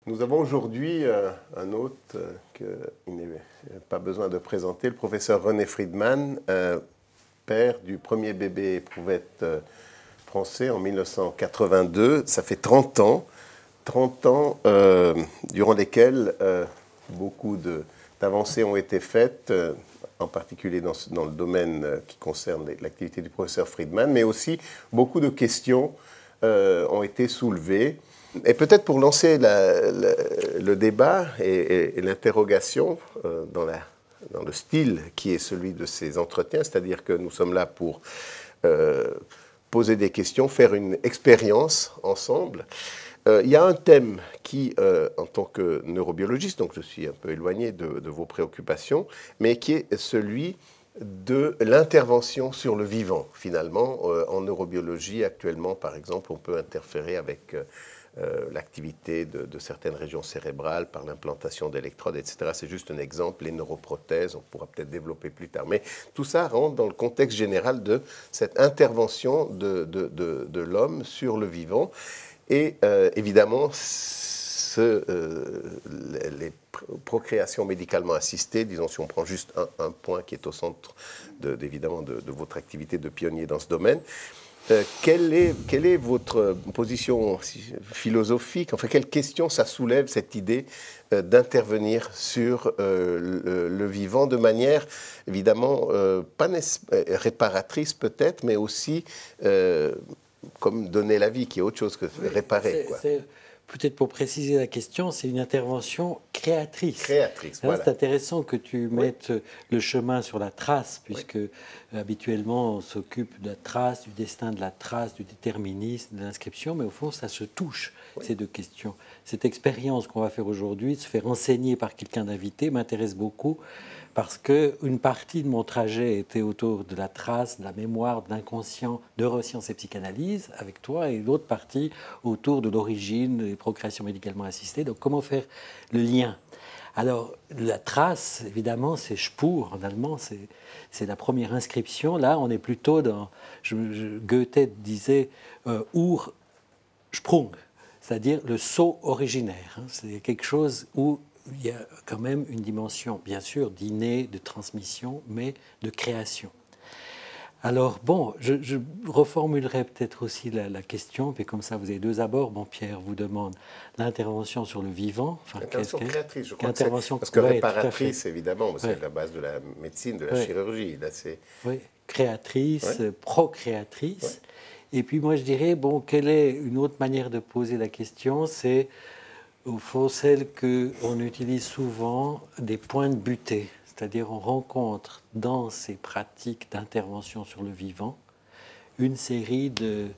Nous avons aujourd'hui un hôte qu'il n'est pas besoin de présenter, le professeur René Friedman, père du premier bébé éprouvette français en 1982. Ça fait 30 ans durant lesquels beaucoup d'avancées ont été faites, en particulier dans le domaine qui concerne l'activité du professeur Friedman, mais aussi beaucoup de questions ont été soulevées. Et peut-être pour lancer le débat et l'interrogation dans le style qui est celui de ces entretiens, c'est-à-dire que nous sommes là pour poser des questions, faire une expérience ensemble. Il y a un thème qui, en tant que neurobiologiste, donc je suis un peu éloigné de vos préoccupations, mais qui est celui de l'intervention sur le vivant. Finalement, en neurobiologie, actuellement, par exemple, on peut interférer avec l'activité de certaines régions cérébrales par l'implantation d'électrodes, etc. C'est juste un exemple, les neuroprothèses, on pourra peut-être développer plus tard. Mais tout ça rentre dans le contexte général de cette intervention de l'homme sur le vivant. Et évidemment, les procréations médicalement assistées, disons si on prend juste un point qui est au centre évidemment de votre activité de pionnier dans ce domaine, quelle est votre position philosophique? Enfin, quelle question ça soulève, cette idée d'intervenir sur le vivant de manière, évidemment, pas réparatrice peut-être, mais aussi comme donner la vie, qui est autre chose que réparer. Peut-être pour préciser la question, c'est une intervention créatrice. Créatrice, voilà. C'est intéressant que tu mettes le chemin sur la trace, puisque habituellement on s'occupe de la trace, du destin de la trace, du déterminisme, de l'inscription, mais au fond ça se touche, ces deux questions. Cette expérience qu'on va faire aujourd'hui, de se faire enseigner par quelqu'un d'invité, m'intéresse beaucoup, parce qu'une partie de mon trajet était autour de la trace, de la mémoire, de l'inconscient, neurosciences et psychanalyse avec toi, et l'autre partie autour de l'origine des procréations médicalement assistées. Donc comment faire le lien? Alors la trace, évidemment, c'est Spur en allemand, c'est la première inscription. Là, on est plutôt dans, Goethe disait Ursprung, c'est-à-dire le saut originaire. C'est quelque chose où il y a quand même une dimension, bien sûr, d'inné, de transmission, mais de création. Alors, bon, je reformulerai peut-être aussi la question, puis comme ça, vous avez deux abords. Bon, Pierre vous demande l'intervention sur le vivant. Enfin, intervention créatrice, je crois. Parce que réparatrice, évidemment, c'est la base de la médecine, de la chirurgie. Là, oui, créatrice, procréatrice. Et puis, moi, je dirais, bon, quelle est une autre manière de poser la question? C'est au fond celle qu'on utilise souvent des points de butée, c'est-à-dire on rencontre dans ces pratiques d'intervention sur le vivant une série de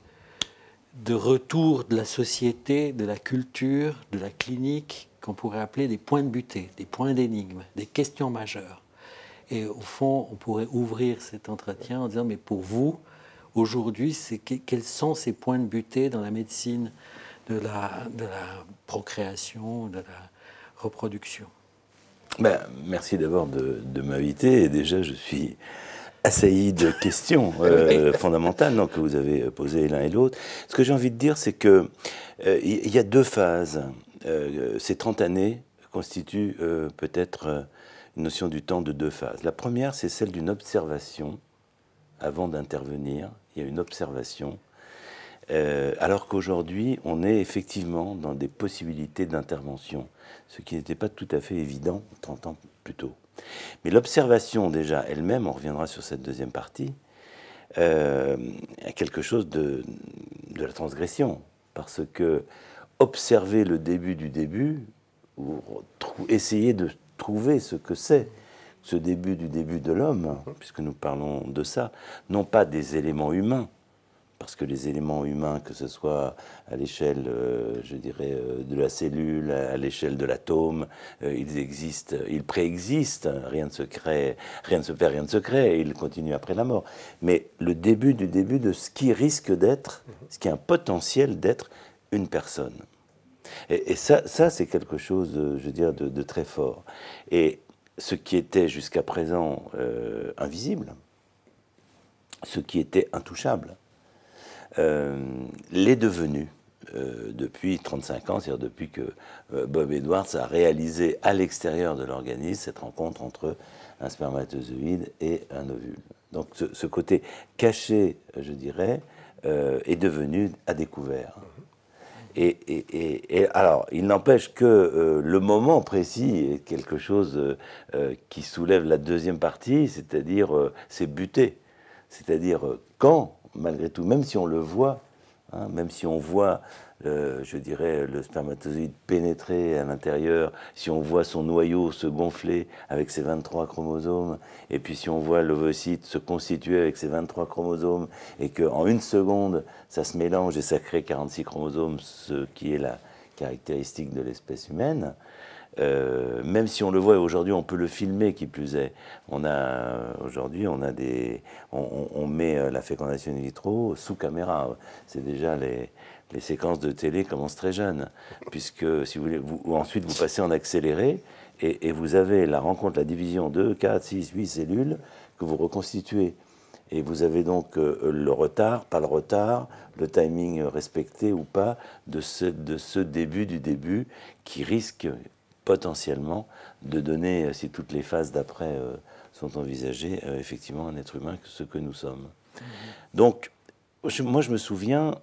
retours de la société, de la culture, de la clinique, qu'on pourrait appeler des points de butée, des points d'énigme, des questions majeures. Et au fond, on pourrait ouvrir cet entretien en disant, mais pour vous, aujourd'hui, quels sont ces points de butée dans la médecine de la procréation, de la reproduction? Merci d'abord de m'inviter. Et déjà, je suis assailli de questions fondamentales que vous avez posées l'un et l'autre. Ce que j'ai envie de dire, c'est qu'il y a deux phases. Ces 30 années constituent peut-être une notion du temps de deux phases. La première, c'est celle d'une observation. Avant d'intervenir, il y a une observation. Alors qu'aujourd'hui, on est effectivement dans des possibilités d'intervention, ce qui n'était pas tout à fait évident 30 ans plus tôt. Mais l'observation, déjà, elle-même, on reviendra sur cette deuxième partie, a quelque chose de la transgression. Parce que observer le début du début, ou essayer de trouver ce que c'est, ce début du début de l'homme, puisque nous parlons de ça, non pas des éléments humains, parce que les éléments humains, que ce soit à l'échelle, je dirais, de la cellule, à l'échelle de l'atome, ils existent, ils préexistent, rien ne se crée, rien ne se perd, rien ne se crée, ils continuent après la mort. Mais le début du début de ce qui risque d'être, ce qui a un potentiel d'être une personne. Et ça c'est quelque chose, je veux dire, de très fort. Et ce qui était jusqu'à présent invisible, ce qui était intouchable, l'est devenu depuis 35 ans, c'est-à-dire depuis que Bob Edwards a réalisé à l'extérieur de l'organisme cette rencontre entre un spermatozoïde et un ovule. Donc ce côté caché, je dirais, est devenu à découvert. Et alors, il n'empêche que le moment précis est quelque chose qui soulève la deuxième partie, c'est-à-dire c'est buté. C'est-à-dire quand, malgré tout, même si on le voit, hein, même si on voit, je dirais, le spermatozoïde pénétrer à l'intérieur, si on voit son noyau se gonfler avec ses 23 chromosomes, et puis si on voit l'ovocyte se constituer avec ses 23 chromosomes, et qu'en une seconde, ça se mélange et ça crée 46 chromosomes, ce qui est la caractéristique de l'espèce humaine, même si on le voit aujourd'hui, on peut le filmer, qui plus est. Aujourd'hui, on met la fécondation in vitro sous caméra. C'est déjà les séquences de télé commencent très jeunes, puisque si vous voulez, ensuite vous passez en accéléré et vous avez la rencontre, la division de 4, 6, 8 cellules que vous reconstituez. Et vous avez donc le retard, pas le retard, le timing respecté ou pas de ce début du début qui risque potentiellement de donner, si toutes les phases d'après sont envisagées, effectivement un être humain, ce que nous sommes. Donc, moi je me souviens,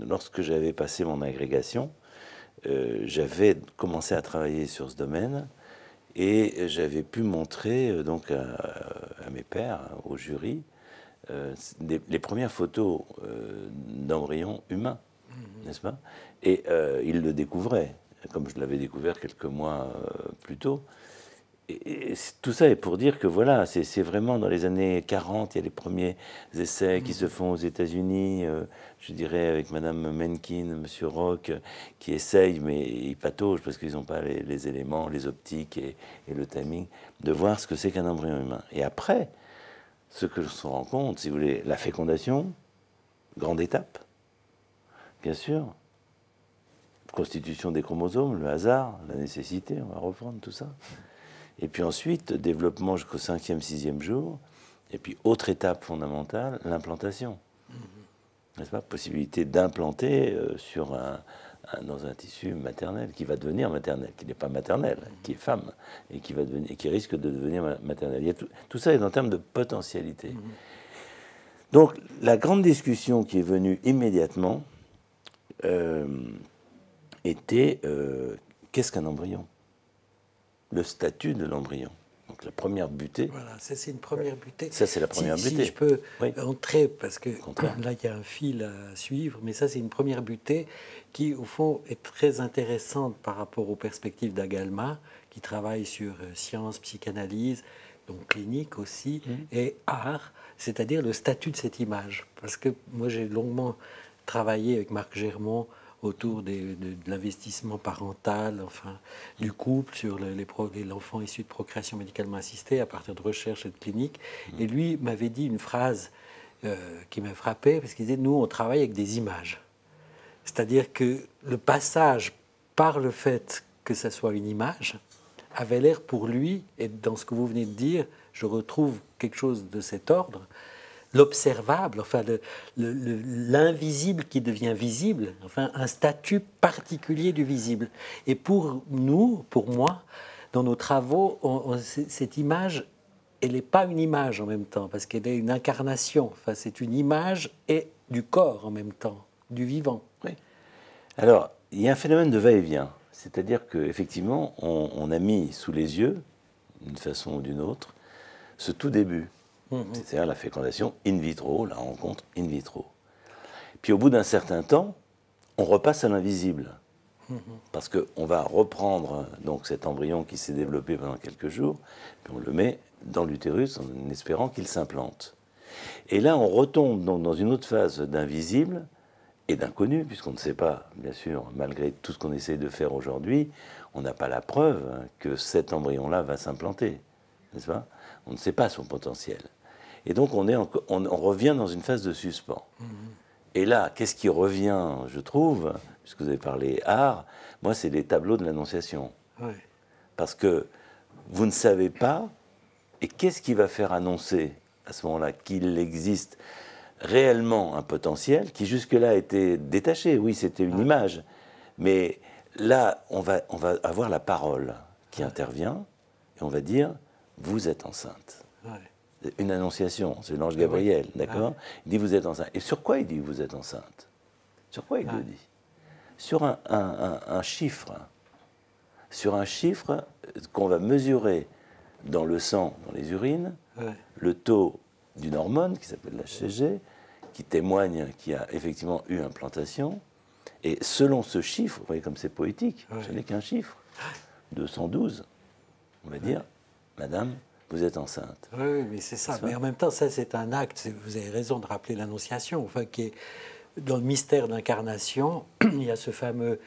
lorsque j'avais passé mon agrégation, j'avais commencé à travailler sur ce domaine et j'avais pu montrer donc à mes pairs, au jury, les premières photos d'embryons humains, n'est-ce pas? Et ils le découvraient, comme je l'avais découvert quelques mois plus tôt. Et tout ça est pour dire que voilà, c'est vraiment dans les années 40, il y a les premiers essais qui se font aux États-Unis, je dirais avec Madame Menkin, Monsieur Rock, qui essayent, mais ils pataugent parce qu'ils n'ont pas les éléments, les optiques et le timing, de voir ce que c'est qu'un embryon humain. Et après, ce que l'on se rend compte, si vous voulez, la fécondation, grande étape, bien sûr. Constitution des chromosomes, le hasard, la nécessité, on va reprendre tout ça. Et puis ensuite, développement jusqu'au 5e, 6e jour. Et puis, autre étape fondamentale, l'implantation. N'est-ce pas? Possibilité d'implanter dans un tissu maternel, qui va devenir maternel, qui n'est pas maternel, qui est femme, et qui risque de devenir maternel. Il y a tout ça est en termes de potentialité. Donc, la grande discussion qui est venue immédiatement, était qu'est-ce qu'un embryon? Le statut de l'embryon. Donc la première butée. Voilà, ça c'est une première butée. Ça c'est la première butée. Si je peux entrer, parce que là il y a un fil à suivre, mais ça c'est une première butée qui au fond est très intéressante par rapport aux perspectives d'Agalma, qui travaille sur science, psychanalyse, donc clinique aussi, et art, c'est-à-dire le statut de cette image. Parce que moi j'ai longuement travaillé avec Marc Germont autour de l'investissement parental, enfin, du couple, sur l'enfant issu de procréation médicalement assistée à partir de recherches et de cliniques. Et lui m'avait dit une phrase qui m'a frappé, parce qu'il disait, nous, on travaille avec des images. C'est-à-dire que le passage par le fait que ça soit une image avait l'air pour lui, et dans ce que vous venez de dire, je retrouve quelque chose de cet ordre, l'observable, enfin l'invisible qui devient visible, enfin un statut particulier du visible. Et pour nous, pour moi, dans nos travaux, cette image, elle n'est pas une image en même temps, parce qu'elle est une incarnation. Enfin, c'est une image et du corps en même temps, du vivant. Oui. Alors, il y a un phénomène de va-et-vient. C'est-à-dire qu'effectivement, on a mis sous les yeux, d'une façon ou d'une autre, ce tout début. C'est-à-dire la fécondation in vitro, la rencontre in vitro. Puis au bout d'un certain temps, on repasse à l'invisible. Parce qu'on va reprendre donc cet embryon qui s'est développé pendant quelques jours, puis on le met dans l'utérus en espérant qu'il s'implante. Et là, on retombe donc dans une autre phase d'invisible et d'inconnu, puisqu'on ne sait pas, bien sûr, malgré tout ce qu'on essaye de faire aujourd'hui, on n'a pas la preuve que cet embryon-là va s'implanter, n'est-ce pas? On ne sait pas son potentiel. Et donc, on revient dans une phase de suspens. Et là, qu'est-ce qui revient, je trouve, puisque vous avez parlé art, moi, c'est les tableaux de l'Annonciation. Ouais. Parce que vous ne savez pas, et qu'est-ce qui va faire annoncer, à ce moment-là, qu'il existe réellement un potentiel qui jusque-là était détaché. Oui, c'était une image. Mais là, on va avoir la parole qui intervient et on va dire « vous êtes enceinte ». Une annonciation, c'est l'ange Gabriel, d'accord? Il dit « vous êtes enceinte ». Et sur quoi il dit « vous êtes enceinte » ? Sur quoi il le dit? Sur un chiffre. Sur un chiffre qu'on va mesurer dans le sang, dans les urines, le taux d'une hormone qui s'appelle l'HCG, qui témoigne qu'il y a effectivement eu implantation. Et selon ce chiffre, vous voyez comme c'est poétique, ce n'est qu'un chiffre, 212, on va dire, madame, vous êtes enceinte. Oui, mais c'est ça. Mais en même temps, ça, c'est un acte. Vous avez raison de rappeler l'Annonciation, enfin, qui est dans le mystère d'incarnation. Il y a ce fameux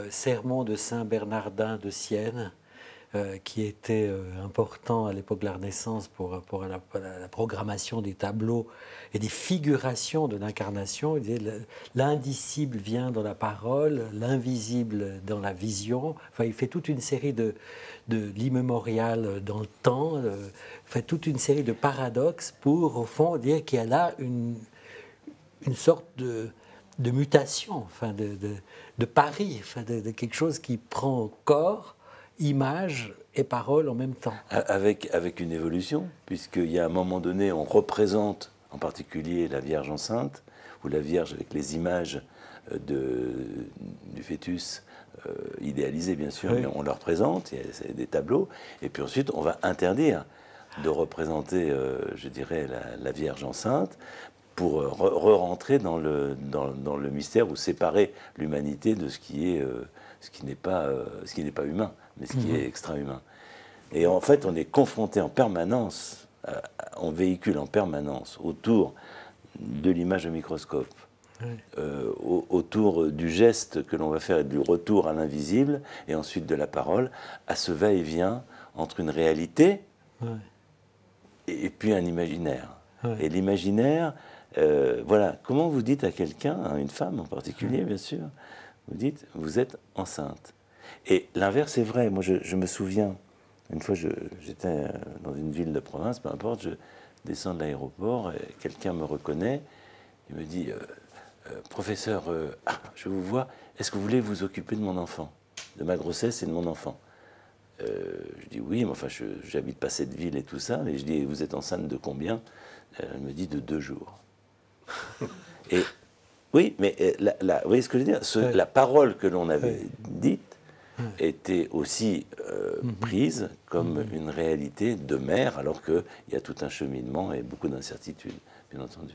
sermon de Saint Bernardin de Sienne, qui était important à l'époque de la Renaissance pour la programmation des tableaux et des figurations de l'incarnation. Il disait l'indicible vient dans la parole, l'invisible dans la vision. Enfin, il fait toute une série de l'immémorial dans le temps, fait toute une série de paradoxes pour, au fond, dire qu'il y a là une sorte de mutation, enfin de pari, enfin de quelque chose qui prend corps, image et parole en même temps. Avec une évolution, puisqu'il y a un moment donné, on représente en particulier la Vierge enceinte, ou la Vierge avec les images du fœtus idéalisé, bien sûr, mais on le représente, c'est des tableaux, et puis ensuite on va interdire de représenter, je dirais, la Vierge enceinte, pour re-rentrer dans le mystère ou séparer l'humanité de ce qui n'est pas humain, mais ce qui est extra-humain. Et en fait, on est confronté en permanence, on véhicule en permanence autour de l'image au microscope, autour du geste que l'on va faire et du retour à l'invisible, et ensuite de la parole, à ce va-et-vient entre une réalité et puis un imaginaire. Et l'imaginaire, voilà, comment vous dites à quelqu'un, à une femme en particulier, bien sûr, vous dites, vous êtes enceinte. Et l'inverse est vrai. Moi, je me souviens, une fois, j'étais dans une ville de province, peu importe, je descends de l'aéroport, et quelqu'un me reconnaît, il me dit, professeur, je vous vois, est-ce que vous voulez vous occuper de mon enfant, de ma grossesse et de mon enfant? Je dis oui, mais enfin, j'habite pas cette ville et tout ça, et je dis, vous êtes enceinte de combien? Elle me dit de 2 jours. Et oui, mais vous voyez ce que je veux dire, la parole que l'on avait dite était aussi prise comme une réalité de mère, alors qu'il y a tout un cheminement et beaucoup d'incertitudes, bien entendu.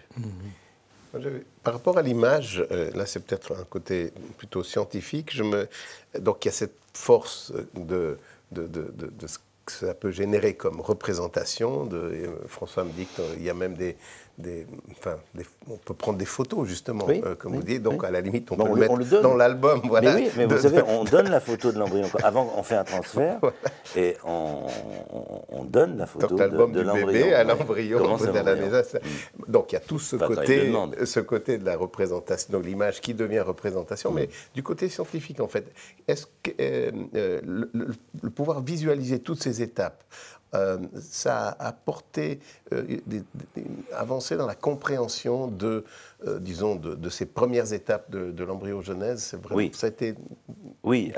Par rapport à l'image, là c'est peut-être un côté plutôt scientifique, donc il y a cette force de ce que ça peut générer comme représentation. François me dit qu'il y a même on peut prendre des photos, justement, comme vous dites. Donc, à la limite, on peut le mettre dans l'album. Voilà, mais oui, mais vous savez, on donne la photo de l'embryon. Avant, on fait un transfert et on donne la photo de l'embryon. Bébé à l'embryon. Donc, il y a tout ce côté de la représentation, donc l'image qui devient représentation. Mais du côté scientifique, en fait, est-ce que le pouvoir visualiser toutes ces étapes, ça a apporté avancé dans la compréhension disons, de ces premières étapes de l'embryogenèse? C'est vraiment, ça a été oui,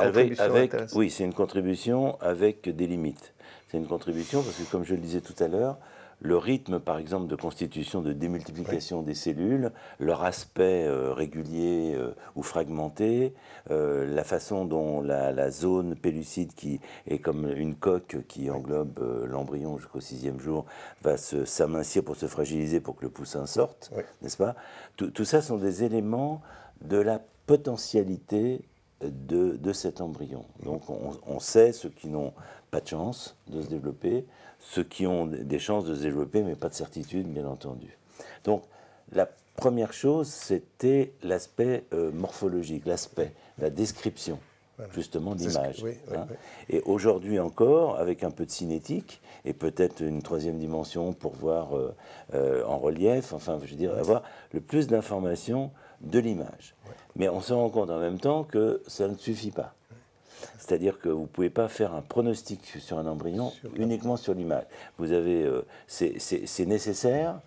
c'est une contribution avec des limites. C'est une contribution parce que, comme je le disais tout à l'heure, le rythme, par exemple, de constitution, de démultiplication des cellules, leur aspect régulier ou fragmenté, la façon dont la zone pellucide, qui est comme une coque qui englobe l'embryon jusqu'au 6e jour, va s'amincir pour se fragiliser pour que le poussin sorte, n'est-ce pas? Tout ça sont des éléments de la potentialité de cet embryon. Donc on sait ceux qui n'ont pas de chance de se développer, ceux qui ont des chances de se développer, mais pas de certitude, bien entendu. Donc, la première chose, c'était l'aspect morphologique, la description, justement, d'image. Et aujourd'hui encore, avec un peu de cinétique, et peut-être une 3e dimension pour voir en relief, enfin, je veux dire, avoir le plus d'informations de l'image. Mais on se rend compte en même temps que ça ne suffit pas. C'est-à-dire que vous ne pouvez pas faire un pronostic sur un embryon uniquement sur l'image. Vous avez, c'est nécessaire,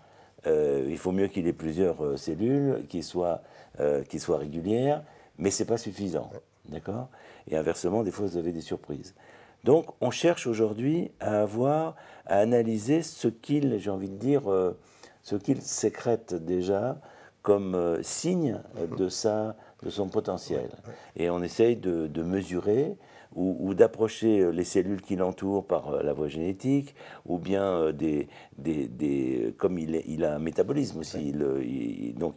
il faut mieux qu'il ait plusieurs cellules, qui soient régulières, mais ce n'est pas suffisant. D'accord ? Et inversement, des fois, vous avez des surprises. Donc, on cherche aujourd'hui à analyser ce qu'il, j'ai envie de dire, ce qu'il sécrète déjà comme signe de son potentiel. Et on essaye de mesurer ou d'approcher les cellules qui l'entourent par la voie génétique, ou bien comme il a un métabolisme aussi, donc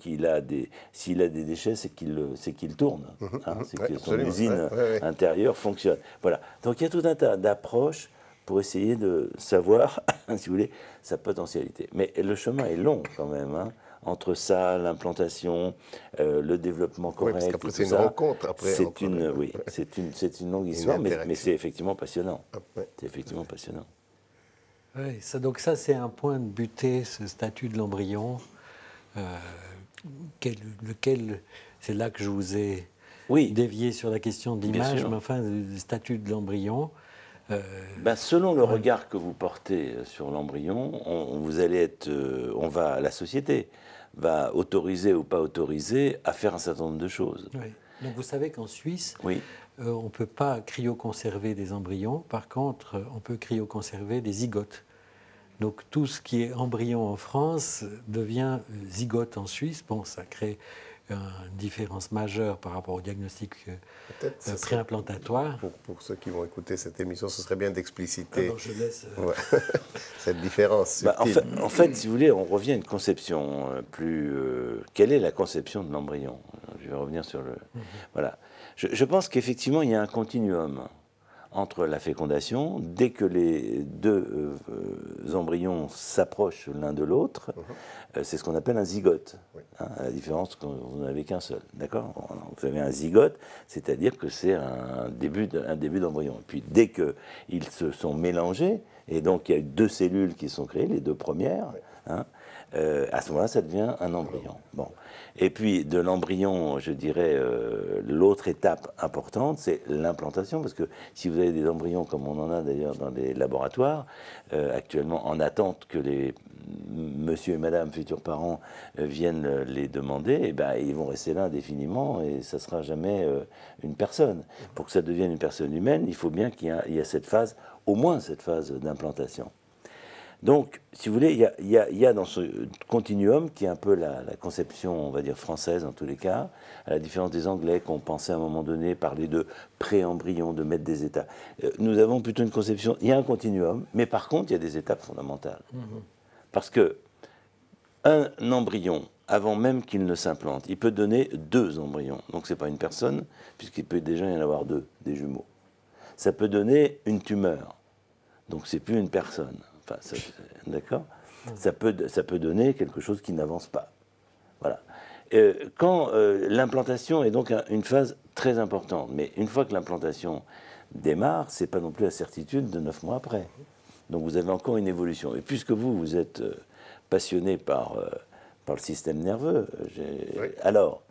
s'il a des déchets, c'est qu'il tourne, hein, c'est que son usine intérieure fonctionne. Voilà. Donc il y a tout un tas d'approches pour essayer de savoir, si vous voulez, sa potentialité. Mais le chemin est long quand même, hein, entre ça, l'implantation, le développement correct, parce qu'après, c'est une ça, rencontre. Après, c'est une longue histoire, mais c'est effectivement passionnant. C'est effectivement passionnant. Oui, donc ça, c'est un point de butée, ce statut de l'embryon, lequel, c'est là que je vous ai dévié sur la question de l'image, mais enfin, le statut de l'embryon. Selon le regard que vous portez sur l'embryon, la société va autoriser ou pas autoriser à faire un certain nombre de choses. Oui. Donc vous savez qu'en Suisse, on ne peut pas cryoconserver des embryons. Par contre, on peut cryoconserver des zygotes. Donc tout ce qui est embryon en France devient zygote en Suisse. Bon, ça crée une différence majeure par rapport au diagnostic préimplantatoire. Pour ceux qui vont écouter cette émission, ce serait bien d'expliciter je laisse, cette différence. En fait, si vous voulez, on revient à une conception plus... quelle est la conception de l'embryon ? Je vais revenir sur le... Voilà. Je pense qu'effectivement, il y a un continuum entre la fécondation. Dès que les deux embryons s'approchent l'un de l'autre, c'est ce qu'on appelle un zygote. Hein, à la différence que vous n'en avez qu'un seul. D'accord ? Vous avez un zygote, c'est-à-dire que c'est un début d'embryon. Et puis dès qu'ils se sont mélangés, et donc il y a eu deux cellules qui sont créées, les deux premières, hein, à ce moment-là, ça devient un embryon. Bon. Et puis, de l'embryon, je dirais, l'autre étape importante, c'est l'implantation, parce que si vous avez des embryons, comme on en a d'ailleurs dans les laboratoires, actuellement en attente que les monsieur et madame futurs parents viennent les demander, et ben, ils vont rester là indéfiniment, et ça ne sera jamais une personne. Pour que ça devienne une personne humaine, il faut bien qu'il y ait cette phase, au moins cette phase d'implantation. Donc, si vous voulez, il y a dans ce continuum, qui est un peu la conception, on va dire, française en tous les cas, à la différence des Anglais qui ont pensé à un moment donné parler de pré-embryon, de mettre des étapes. Nous avons plutôt une conception, il y a un continuum, mais par contre, il y a des étapes fondamentales. Parce que un embryon, avant même qu'il ne s'implante, il peut donner deux embryons. Donc, ce n'est pas une personne, puisqu'il peut déjà y en avoir deux, des jumeaux. Ça peut donner une tumeur. Donc, ce n'est plus une personne. Enfin, d'accord ? Ça peut donner quelque chose qui n'avance pas. Voilà. Quand l'implantation est donc une phase très importante, mais une fois que l'implantation démarre, c'est pas non plus la certitude de 9 mois après. Donc vous avez encore une évolution. Et puisque vous êtes passionné par le système nerveux, alors,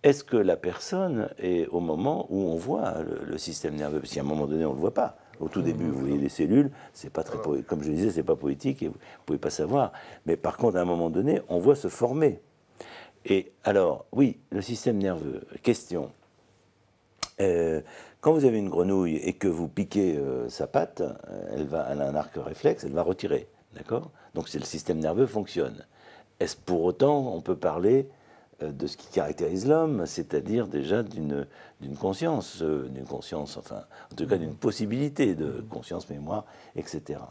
est-ce que la personne est au moment où on voit le système nerveux ? Parce qu'à un moment donné, on ne le voit pas. Au tout début, vous voyez les cellules, c'est pas très comme je disais, c'est pas poétique et vous pouvez pas savoir. Mais par contre, à un moment donné, on voit se former. Et alors, oui, le système nerveux. Question. Quand vous avez une grenouille et que vous piquez sa patte, elle a un arc réflexe, elle va retirer. D'accord ? Donc le système nerveux fonctionne. Est-ce pour autant, on peut parler de ce qui caractérise l'homme, c'est-à-dire déjà d'une conscience, enfin, en tout cas d'une possibilité de conscience, mémoire, etc.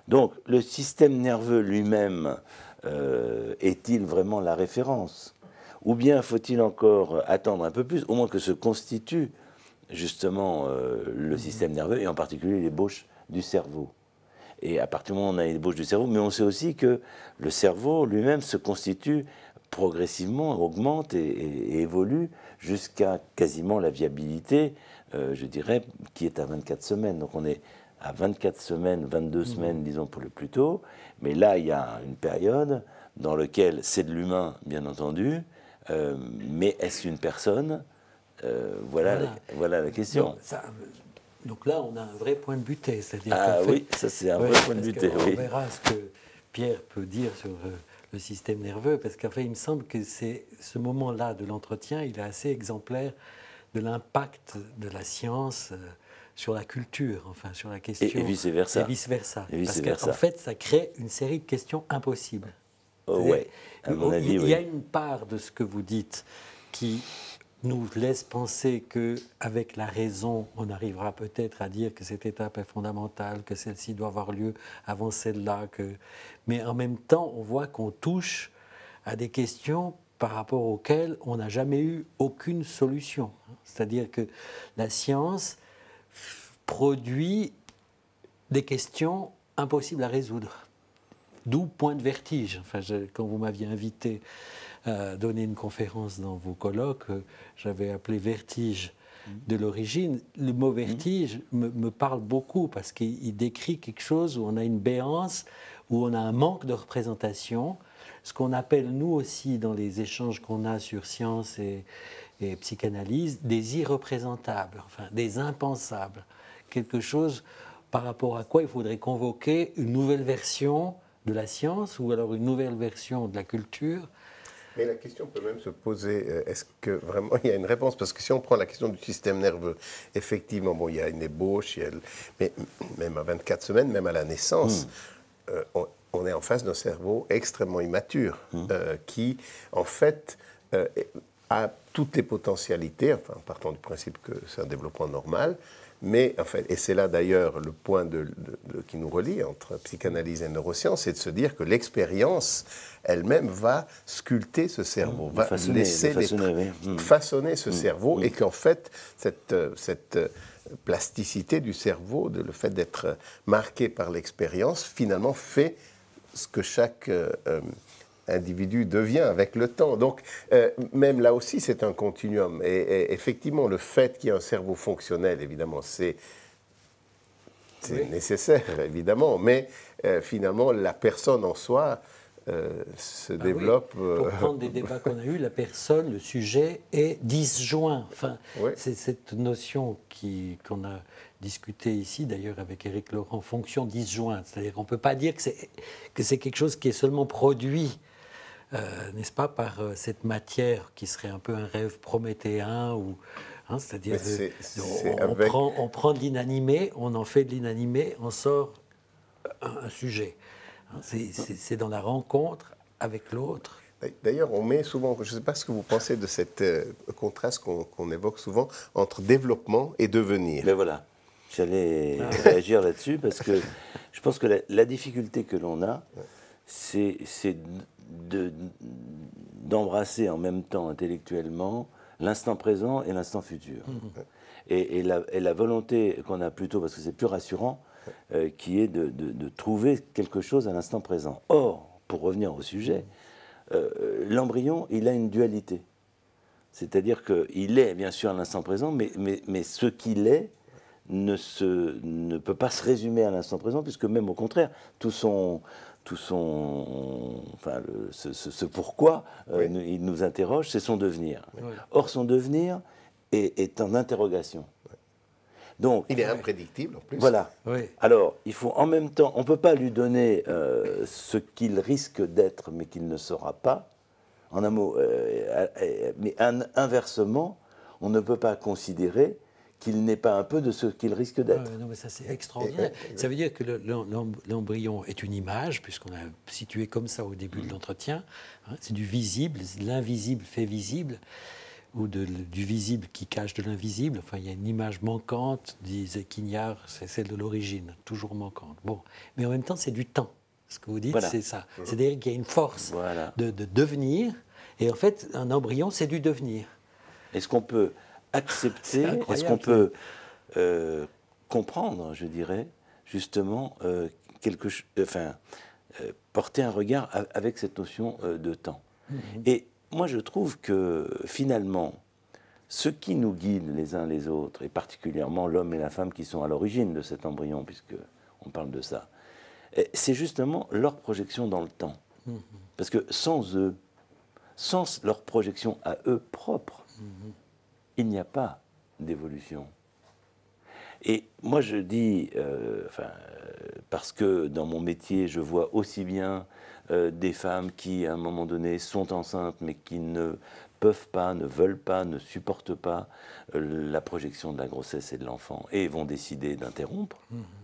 Donc, le système nerveux lui-même est-il vraiment la référence ? Ou bien faut-il encore attendre un peu plus, au moins que se constitue justement le système nerveux, et en particulier l'ébauche du cerveau. Et à partir du moment où on a l'ébauche du cerveau, mais on sait aussi que le cerveau lui-même se constitue progressivement, augmente et évolue jusqu'à quasiment la viabilité, je dirais, qui est à 24 semaines. Donc on est à 24 semaines, 22 semaines, disons, pour le plus tôt. Mais là, il y a une période dans laquelle c'est de l'humain, bien entendu, mais est-ce une personne ? Voilà la question. Donc là, on a un vrai point de butée. Ah oui, ça c'est un vrai point de butée. On verra ce que Pierre peut dire sur le système nerveux, parce qu'en fait, il me semble que c'est ce moment-là de l'entretien, il est assez exemplaire de l'impact de la science sur la culture, enfin sur la question. Et vice-versa. Et vice-versa. Et Parce vice-versa. qu'en fait, ça crée une série de questions impossibles. Ouais, à mon avis, il oui. y a une part de ce que vous dites qui nous laisse penser qu'avec la raison, on arrivera peut-être à dire que cette étape est fondamentale, que celle-ci doit avoir lieu avant celle-là. Mais en même temps, on voit qu'on touche à des questions par rapport auxquelles on n'a jamais eu aucune solution. C'est-à-dire que la science produit des questions impossibles à résoudre. D'où point de vertige. Enfin, quand vous m'aviez invité à donner une conférence dans vos colloques, j'avais appelé vertige de l'origine. Le mot vertige me parle beaucoup parce qu'il décrit quelque chose où on a une béance, où on a un manque de représentation, ce qu'on appelle nous aussi dans les échanges qu'on a sur science et psychanalyse, des irreprésentables, enfin des impensables. Quelque chose par rapport à quoi il faudrait convoquer une nouvelle version de la science ou alors une nouvelle version de la culture. Mais la question peut même se poser, est-ce que vraiment il y a une réponse? Parce que si on prend la question du système nerveux, effectivement, bon, il y a une ébauche, mais même à 24 semaines, même à la naissance, on est en face d'un cerveau extrêmement immature, qui, en fait, a toutes les potentialités, enfin, en partant du principe que c'est un développement normal, mais en fait, et c'est là d'ailleurs le point qui nous relie entre psychanalyse et neurosciences, c'est de se dire que l'expérience elle-même va sculpter ce cerveau, va façonner ce cerveau, et qu'en fait, cette plasticité du cerveau, le fait d'être marqué par l'expérience, finalement fait ce que chaque individu devient avec le temps. Donc, même là aussi, c'est un continuum. Et effectivement, le fait qu'il y ait un cerveau fonctionnel, évidemment, c'est nécessaire, évidemment. Mais finalement, la personne en soi se développe... Oui. Pour prendre des débats qu'on a eus, la personne, le sujet est disjoint. Enfin, c'est cette notion qu'on a discutée ici, d'ailleurs, avec Éric Laurent, fonction disjointe. C'est-à-dire qu'on ne peut pas dire que c'est quelque chose qui est seulement produit, n'est-ce pas, par cette matière qui serait un peu un rêve prométhéen, ou, c'est-à-dire on prend de l'inanimé, on en fait de l'inanimé, on sort un sujet. C'est dans la rencontre avec l'autre. D'ailleurs, on met souvent, je ne sais pas ce que vous pensez de cet contraste qu'on évoque souvent entre développement et devenir. Mais voilà, j'allais réagir là-dessus parce que je pense que la difficulté que l'on a, c'est d'embrasser en même temps intellectuellement l'instant présent et l'instant futur. Et la volonté qu'on a plutôt, parce que c'est plus rassurant, qui est de trouver quelque chose à l'instant présent. Or, pour revenir au sujet, l'embryon, il a une dualité. C'est-à-dire qu'il est bien sûr à l'instant présent, mais ce qu'il est ne peut pas se résumer à l'instant présent, puisque même au contraire, ce pourquoi il nous interroge, c'est son devenir. Or, son devenir est en interrogation. Donc, il est imprédictible en plus. Voilà. Alors, il faut en même temps, on ne peut pas lui donner ce qu'il risque d'être, mais qu'il ne sera pas. En un mot, mais inversement, on ne peut pas considérer qu'il n'est pas un peu de ce qu'il risque d'être. Non, mais ça, c'est extraordinaire. Ça veut dire que l'embryon est une image, puisqu'on a situé comme ça au début de l'entretien. C'est du visible, l'invisible fait visible, ou du visible qui cache de l'invisible. Enfin, il y a une image manquante, disait Quignard, c'est celle de l'origine, toujours manquante. Bon. Mais en même temps, c'est du temps. Ce que vous dites, c'est ça. C'est-à-dire qu'il y a une force de devenir, et en fait, un embryon, c'est du devenir. Est-ce qu'on peut accepter, est-ce qu'on peut comprendre, je dirais, justement, porter un regard avec cette notion de temps. Et moi, je trouve que finalement, ce qui nous guide les uns les autres, et particulièrement l'homme et la femme qui sont à l'origine de cet embryon, puisqu'on parle de ça, c'est justement leur projection dans le temps. Parce que sans eux, sans leur projection à eux propres, il n'y a pas d'évolution. Et moi, je dis, parce que dans mon métier, je vois aussi bien des femmes qui, à un moment donné, sont enceintes, mais qui ne peuvent pas, ne veulent pas, ne supportent pas la projection de la grossesse et de l'enfant, et vont décider d'interrompre,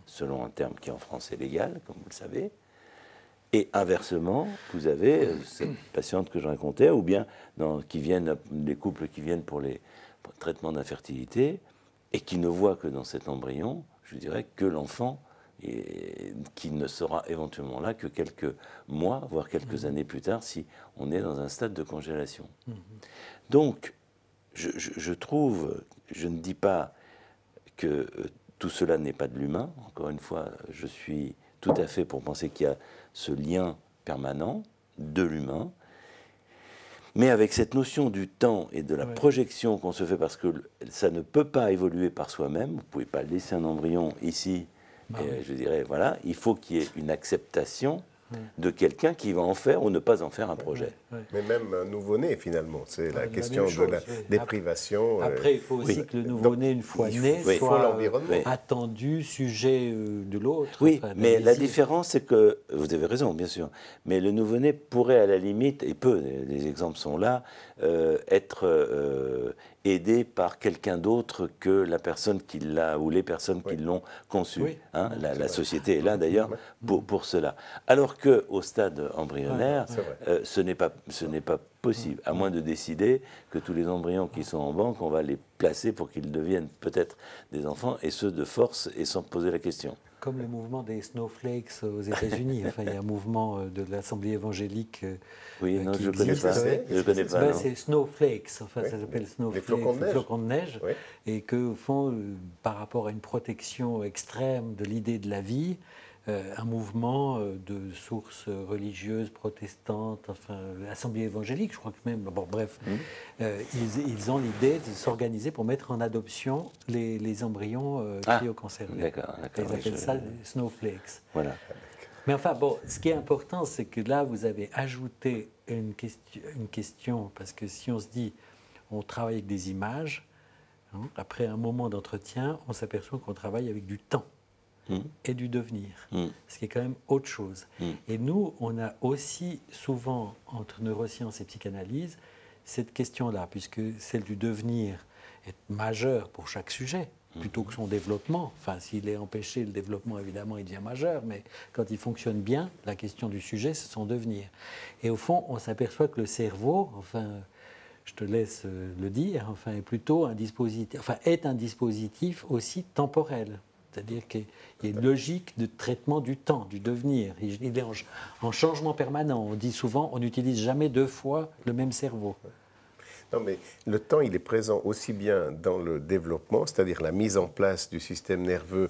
selon un terme qui en France est légal, comme vous le savez. Et inversement, vous avez cette patiente que je racontais, ou bien les couples qui viennent pour les traitements d'infertilité, et qui ne voient que dans cet embryon, je dirais, que l'enfant, qui ne sera éventuellement là que quelques mois, voire quelques années plus tard, si on est dans un stade de congélation. Donc, je trouve, je ne dis pas que tout cela n'est pas de l'humain. Encore une fois, je suis tout à fait pour penser qu'il y a ce lien permanent de l'humain, mais avec cette notion du temps et de la projection qu'on se fait, parce que ça ne peut pas évoluer par soi-même, vous ne pouvez pas laisser un embryon ici, je dirais, voilà, il faut qu'il y ait une acceptation de quelqu'un qui va en faire ou ne pas en faire un projet. Mais même un nouveau-né, finalement, c'est la question de la déprivation. Après, il faut aussi que le nouveau-né, une fois né, soit attendu, sujet de l'autre. Oui, mais la différence, c'est que, vous avez raison, bien sûr, mais le nouveau-né pourrait, à la limite, et peut, les exemples sont là, être aidé par quelqu'un d'autre que la personne qui l'a, ou les personnes qui l'ont conçu. Oui. Hein, la société est là, d'ailleurs, pour cela. Alors qu'au stade embryonnaire, ce n'est pas possible, à moins de décider que tous les embryons qui sont en banque, on va les placer pour qu'ils deviennent peut-être des enfants, et ceux de force, et sans poser la question. Comme le mouvement des snowflakes aux États-Unis. Enfin, il y a un mouvement de l'Assemblée évangélique qui je connais pas. Je connais pas. C'est snowflakes. Enfin, ça s'appelle snowflakes, les flocons de neige. Oui. Et qu'au fond, par rapport à une protection extrême de l'idée de la vie, un mouvement de sources religieuses, protestantes, enfin, l'Assemblée évangélique, je crois que même, bon, bref, ils ont l'idée de s'organiser pour mettre en adoption les embryons cryoconservés. D'accord. Ils appellent ça les snowflakes. Voilà. Mais enfin, bon, ce qui est important, c'est que là, vous avez ajouté une question, parce que si on se dit, on travaille avec des images, hein, après un moment d'entretien, on s'aperçoit qu'on travaille avec du temps. Et du devenir, ce qui est quand même autre chose. Et nous, on a aussi souvent, entre neurosciences et psychanalyse, cette question-là, puisque celle du devenir est majeure pour chaque sujet, plutôt que son développement. Enfin, s'il est empêché, le développement, évidemment, il devient majeur, mais quand il fonctionne bien, la question du sujet, c'est son devenir. Et au fond, on s'aperçoit que le cerveau, enfin, je te laisse le dire, enfin, est un dispositif aussi temporel. C'est-à-dire qu'il y a une logique de traitement du temps, du devenir. Il est en changement permanent. On dit souvent, on n'utilise jamais deux fois le même cerveau. Non, mais le temps, il est présent aussi bien dans le développement, c'est-à-dire la mise en place du système nerveux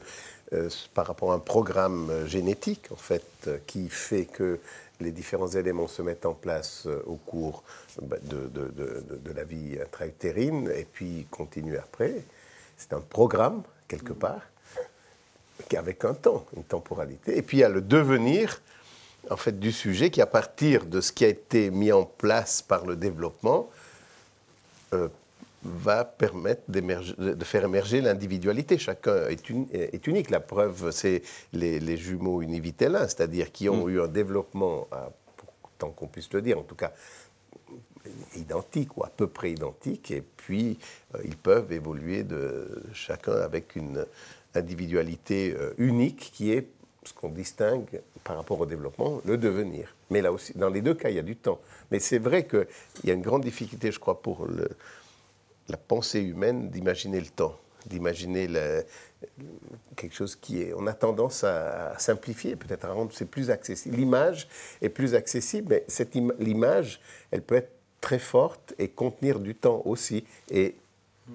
par rapport à un programme génétique, en fait, qui fait que les différents éléments se mettent en place au cours de la vie intra-utérine et puis continuent après. C'est un programme, quelque part, avec un temps, une temporalité. Et puis il y a le devenir, en fait, du sujet qui, à partir de ce qui a été mis en place par le développement, va permettre de faire émerger l'individualité. Chacun est unique. La preuve, c'est les jumeaux univitellins, c'est-à-dire qui ont eu un développement, tant qu'on puisse le dire, en tout cas identique ou à peu près identique, et puis ils peuvent évoluer chacun avec une individualité unique qui est ce qu'on distingue par rapport au développement, le devenir. Mais là aussi, dans les deux cas, il y a du temps. Mais c'est vrai qu'il y a une grande difficulté, je crois, pour la pensée humaine d'imaginer le temps, d'imaginer quelque chose qui est... On a tendance à simplifier, peut-être à rendre c'est plus accessible. L'image est plus accessible, mais l'image, elle peut être très forte et contenir du temps aussi, et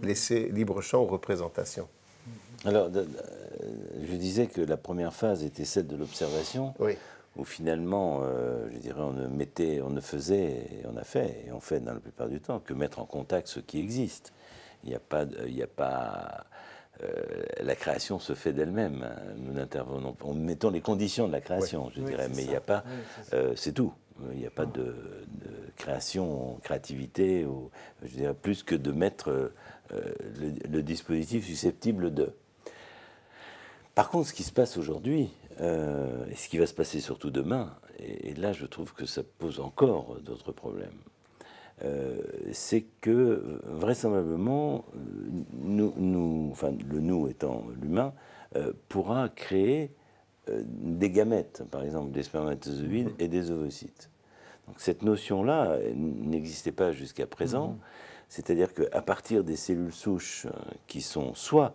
laisser libre champ aux représentations. Alors, je disais que la première phase était celle de l'observation, où finalement, je dirais, on ne faisait, et on a fait, et on fait dans la plupart du temps, que mettre en contact ce qui existe. Il n'y a pas la création se fait d'elle-même. Nous n'intervenons pas. Mettons les conditions de la création, je dirais, mais il n'y a pas, c'est tout. Il n'y a pas de créativité, ou, je dirais, plus que de mettre le dispositif susceptible de. Par contre, ce qui se passe aujourd'hui, et ce qui va se passer surtout demain, et là je trouve que ça pose encore d'autres problèmes, c'est que vraisemblablement, enfin le nous étant l'humain, pourra créer des gamètes, par exemple des spermatozoïdes et des ovocytes. Donc cette notion-là n'existait pas jusqu'à présent, c'est-à-dire qu'à partir des cellules souches qui sont soit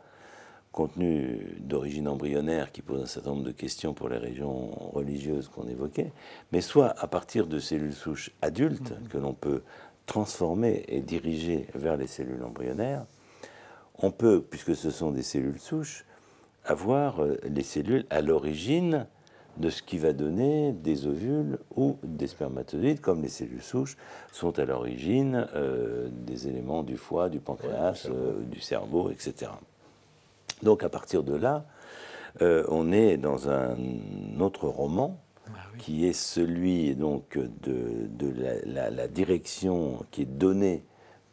contenus d'origine embryonnaire qui posent un certain nombre de questions pour les régions religieuses qu'on évoquait, mais soit à partir de cellules souches adultes que l'on peut transformer et diriger vers les cellules embryonnaires, on peut, puisque ce sont des cellules souches, avoir les cellules à l'origine de ce qui va donner des ovules ou des spermatozoïdes, comme les cellules souches sont à l'origine des éléments du foie, du pancréas, du cerveau, etc. Donc à partir de là, on est dans un autre roman qui est celui donc de la direction qui est donnée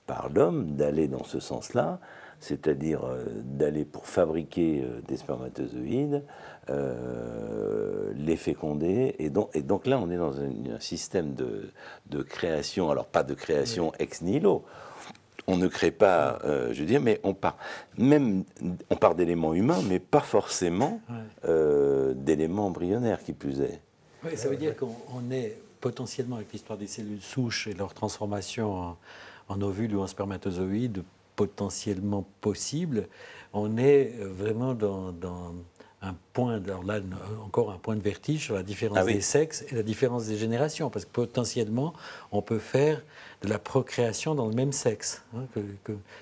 par l'homme d'aller dans ce sens-là, c'est-à-dire d'aller pour fabriquer des spermatozoïdes, les féconder, et donc là on est dans un système de création, alors pas de création ex nihilo. On ne crée pas, je veux dire, mais on part d'éléments humains, mais pas forcément d'éléments embryonnaires, qui plus est. Oui, ça veut dire qu'on est potentiellement, avec l'histoire des cellules souches et leur transformation en ovules ou en spermatozoïdes, potentiellement possible, on est vraiment dans un point, alors là encore un point de vertige sur la différence des sexes et la différence des générations, parce que potentiellement on peut faire de la procréation dans le même sexe, hein,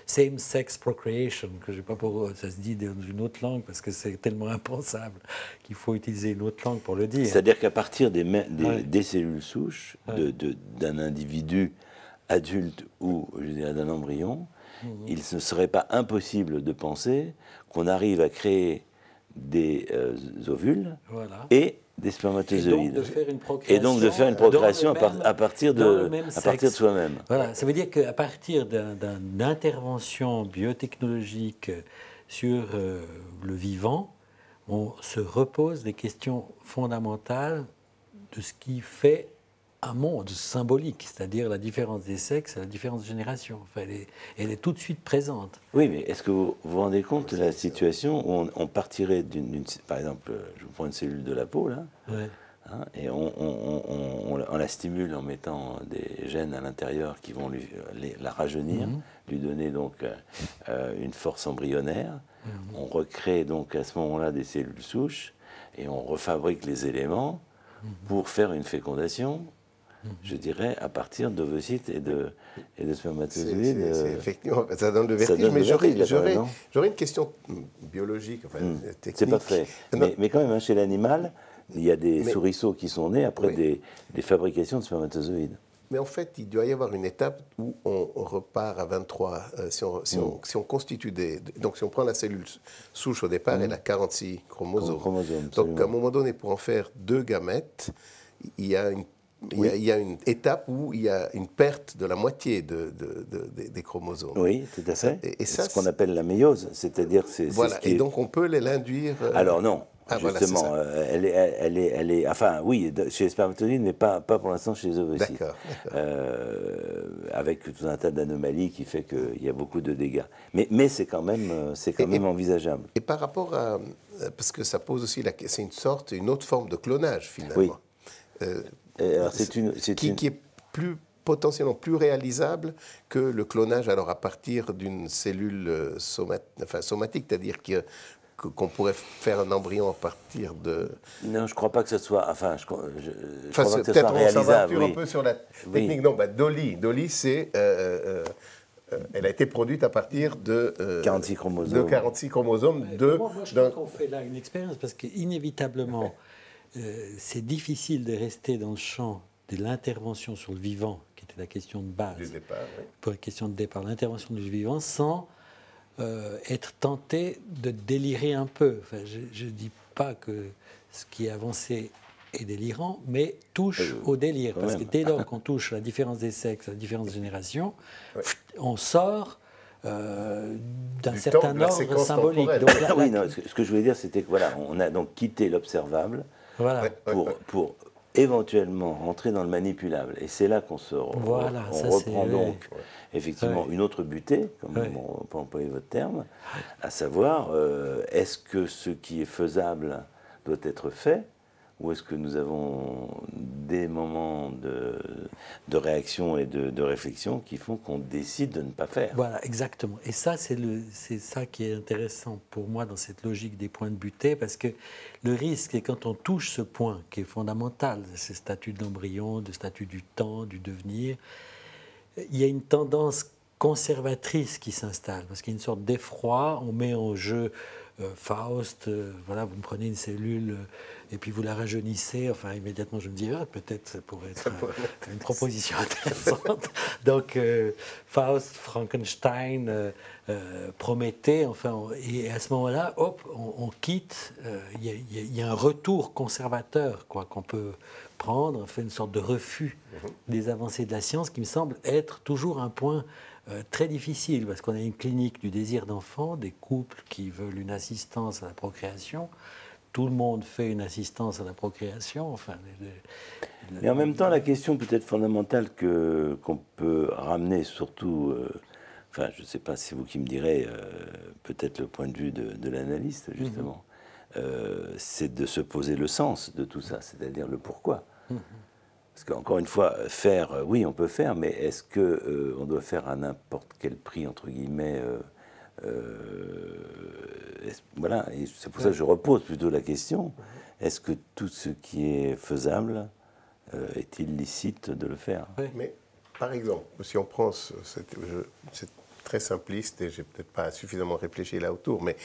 same-sex procreation, que je sais pas pourquoi ça se dit dans une autre langue, parce que c'est tellement impensable qu'il faut utiliser une autre langue pour le dire. C'est-à-dire qu'à partir des cellules souches d'un individu adulte ou, je dirais, d'un embryon, il ne serait pas impossible de penser qu'on arrive à créer des ovules et des spermatozoïdes. Et donc de faire une procréation à partir de soi-même. Voilà, ça veut dire qu'à partir d'une intervention biotechnologique sur le vivant, on se repose des questions fondamentales de ce qui fait un monde symbolique, c'est-à-dire la différence des sexes et la différence de génération. Enfin, elle est tout de suite présente. Oui, mais est-ce que vous vous rendez compte de la situation où on partirait par exemple, je vous prends une cellule de la peau, là, hein, et on la stimule en mettant des gènes à l'intérieur qui vont la rajeunir, lui donner donc une force embryonnaire. On recrée donc à ce moment-là des cellules souches et on refabrique les éléments pour faire une fécondation, je dirais, à partir d'ovocytes et de spermatozoïdes. Effectivement, ça donne le vertige, mais j'aurais une question biologique, enfin, technique. C'est pas fait. Mais quand même, hein, chez l'animal, il y a des souriceaux qui sont nés après des fabrications de spermatozoïdes. Mais en fait, il doit y avoir une étape où on repart à 23. Si on constitue donc, si on prend la cellule souche au départ, elle a 46 chromosomes. Donc, à un moment donné, pour en faire 2 gamètes, il y a une étape où il y a une perte de la moitié des chromosomes. Oui, tout à fait. Et ça, c'est ce qu'on appelle la méiose, c'est-à-dire et donc on peut l'induire. Alors non. Justement, elle est, enfin oui, chez les spermatozoïdes, mais pas pour l'instant chez les ovocytes. D'accord. Avec tout un tas d'anomalies qui fait qu'il y a beaucoup de dégâts. Mais c'est quand même, envisageable. Et par rapport à, parce que ça pose aussi c'est une autre forme de clonage finalement. Oui. Alors qui est potentiellement plus réalisable que le clonage alors à partir d'une cellule somatique, c'est-à-dire qu'on pourrait faire un embryon à partir de... Non, je ne crois pas que ce soit... Enfin, je crois pas que ce soit peut-être réalisable. On s'aventure un peu sur la technique. Non, Dolly. Dolly, c'est... elle a été produite à partir de... 46 chromosomes. De 46 chromosomes. Moi, je trouve qu'on fait là une expérience parce qu'inévitablement, c'est difficile de rester dans le champ de l'intervention sur le vivant, qui était la question de base. Du départ, oui. Pour la question de départ, l'intervention du vivant, sans... être tenté de délirer un peu. Enfin, je ne dis pas que ce qui est avancé est délirant, mais touche au délire. Parce que dès lors qu'on touche la différence des sexes, la différence de génération, on sort d'un certain ordre symbolique. Donc, oui, non, ce que je voulais dire, c'était que voilà, on a donc quitté l'observable pour éventuellement rentrer dans le manipulable. Et c'est là qu'on reprend donc effectivement une autre butée, comme on peut employer votre terme, à savoir, est-ce que ce qui est faisable doit être fait, ou est-ce que nous avons des moments de réaction et de réflexion qui font qu'on décide de ne pas faire? Voilà, exactement. Et ça, c'est ça qui est intéressant pour moi dans cette logique des points de butée, parce que le risque est quand on touche ce point qui est fondamental, ce statut de l'embryon, le statut du temps, du devenir, il y a une tendance conservatrice qui s'installe, parce qu'il y a une sorte d'effroi, on met en jeu Faust, voilà, vous me prenez une cellule et puis vous la rajeunissez, enfin immédiatement je me dis, peut-être ça pourrait être une proposition intéressante. Donc Faust, Frankenstein, Prométhée, enfin, et à ce moment-là, hop, on quitte, il y a un retour conservateur qu'on peut prendre, on fait une sorte de refus des avancées de la science qui me semble être toujours un point très difficile, parce qu'on a une clinique du désir d'enfant, des couples qui veulent une assistance à la procréation. Tout le monde fait une assistance à la procréation. Enfin, mais en même temps, la question peut-être fondamentale qu'on peut ramener surtout, enfin, je ne sais pas, c'est vous qui me direz, peut-être le point de vue de l'analyste, justement, c'est de se poser le sens de tout ça, c'est-à-dire le pourquoi. Parce qu'encore une fois, faire, oui, on peut faire, mais est-ce qu'on doit faire à n'importe quel prix, entre guillemets voilà, et c'est pour ça que je repose plutôt la question, est-ce que tout ce qui est faisable est-il licite de le faire? Mais, par exemple, si on prend, c'est très simpliste et je n'ai peut-être pas suffisamment réfléchi là autour, mais